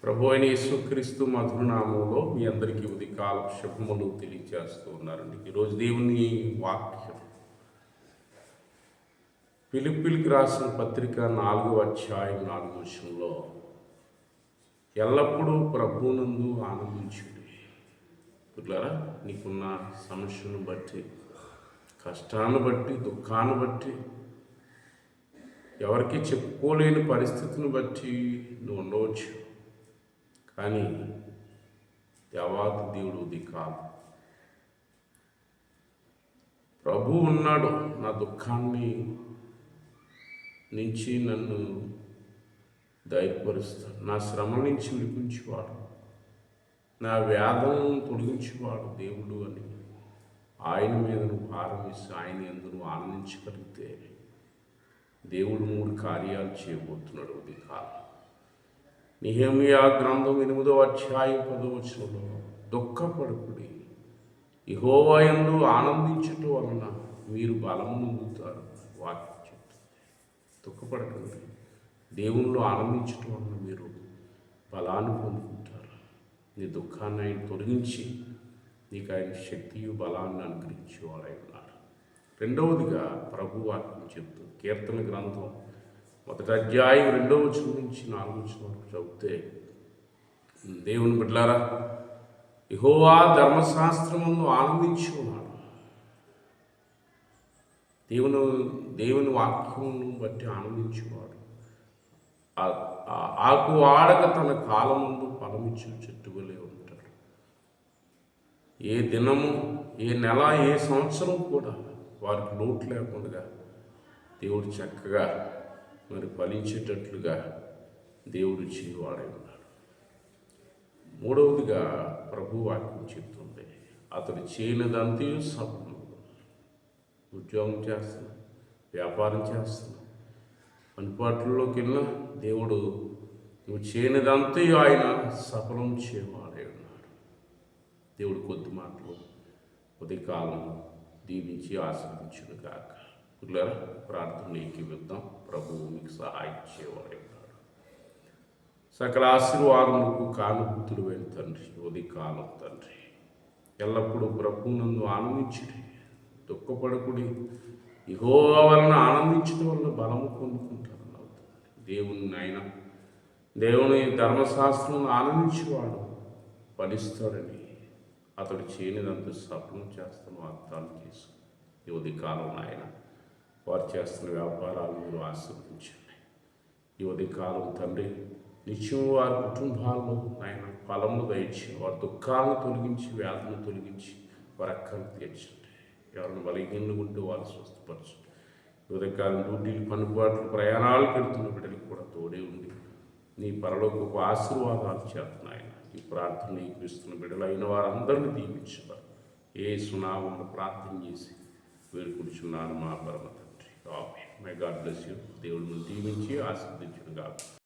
ప్రభు అయిన యేసుక్రీస్తు మధురనామంలో మీ అందరికీ ఉదయకాల శుభములు తెలియజేస్తూ ఉన్నారండి. ఈరోజు దేవుని వాక్యం ఫిలిప్పీలకు రాసిన పత్రిక 4వ అధ్యాయం 4వ వచనంలో ఎల్లప్పుడూ ప్రభువునందు ఆనందించుడి. పిల్లరా, నీకున్న సమస్యను బట్టి, కష్టాన్ని బట్టి, దుఃఖాన్ని బట్టి, ఎవరికి చెప్పుకోలేని పరిస్థితిని బట్టి నువ్వు ఉండవచ్చు. కానీ దేవాది దేవుడు కాదు. ప్రభు ఉన్నాడు. నా దుఃఖాన్ని నుంచి నన్ను ధైర్యపరుస్తాడు. నా శ్రమ నుంచి విడిపించేవాడు, నా వ్యాధులను తొలగించేవాడు దేవుడు అని ఆయన మీద నువ్వు భారం వేసి ఆయన యందు నువ్వు ఆనందించగలిగితే దేవుడు 3 కార్యాలు చేయబోతున్నాడు. అది కాలం నెహెమ్యా గ్రంథం 8వ అధ్యాయం 10వ వచనంలో దుఃఖపడకుడి, యెహోవా యందు ఆనందించుట వలన మీరు బలము పొందుతారు వాక్యం చెప్తుంది. దుఃఖపడకండి, దేవునిలో ఆనందించటం వలన మీరు బలాన్ని పొందుకుంటారు. నీ దుఃఖాన్ని ఆయన తొలగించి నీకు ఆయన శక్తియు బలాన్ని అనుగ్రహించేవాడై ఉన్నాడు. రెండవదిగా ప్రభు వాక్యం చెప్తుంది. కీర్తన గ్రంథం 1వ అధ్యాయం 2వ వచనం నుంచి 4వ వచనం వరకు చదివితే, దేవుని బిడ్డలారా, యెహోవా ధర్మశాస్త్రమును ఆనందించి ఉన్నాడు. దేవుని వాక్యమును బట్టి ఆనందించేవాడు ఆకు ఆడక తన కాలముందు ఫలమిచ్చు చెట్టు వలె ఉంటాడు. ఏ దినము, ఏ నెల, ఏ సంవత్సరం కూడా వారికి లోటు లేకుండా దేవుడు చక్కగా మరి ఫలించేటట్లుగా దేవుడు చేయవాడై ఉన్నాడు. మూడవదిగా ప్రభు వాక్యం చెప్తుంది, అతడు చేయనిదంతయు సఫలం. ఉద్యోగం చేస్తున్నా, వ్యాపారం చేస్తున్నా, పనిపాట్లలోకి వెళ్ళినా దేవుడు నువ్వు చేయనిదంతయు ఆయన సఫలం చేయవాడై ఉన్నాడు. దేవుడు కొద్ది మాటలు ఉదయకాలం దీవించి ఆశ్రయించును గాక. పిల్లరా, ప్రార్థన ఏకీవిద్దాం. ప్రభువు మీకు సహాయం చేయవాడై ఉన్నాడు. సకల ఆశీర్వాదములకు కానుభూతులు అయిన తండ్రి, ఉదయకాలం తండ్రి, ఎల్లప్పుడూ ప్రభువునందు ఆనందించుడి, దుఃఖపడకుడి, యెహోవా వలన ఆనందించడం వల్ల బలము పొందుకుంటారు. దేవుని ధర్మశాస్త్రం ఆనందించేవాడు ఫలిస్తాడని, అతడు చేయనిదంత సఫలం చేస్తాను వాగ్దానం చేసి ఈ ఉదయకాలం ఆయన వారు చేస్తున్న వ్యాపారాలు మీరు ఆశీర్వదించండి. ఈ ఉదయకాలం తండ్రి, నిత్యం వారి కుటుంబాల్లో ఆయన ఫలములు దయచి వారి దుఃఖాలను తొలగించి, వ్యాధులను తొలగించి వారి అక్కలు తీర్చండి. ఎవరిని బలహీనలు ఉంటే వారు స్వస్థపరచండి. ఉదయకాలం డ్యూటీలు, పనిపాట్లు, ప్రయాణాలకు వెళ్తున్న బిడ్డలకు కూడా తోడే ఉండి నీ పరలోకపు ఆశీర్వాదాలు చేస్తున్నాయన. ఈ ప్రార్థన ఇస్తున్న బిడ్డలు అయిన వారందరినీ దీవించారు. యేసు నామమున ప్రార్థన చేసి వేడుకుంటున్నాను మా పరమ తండ్రి. ఆమేన్. My God bless you. దేవుడిని దీవించి ఆశీర్వదించును గాక.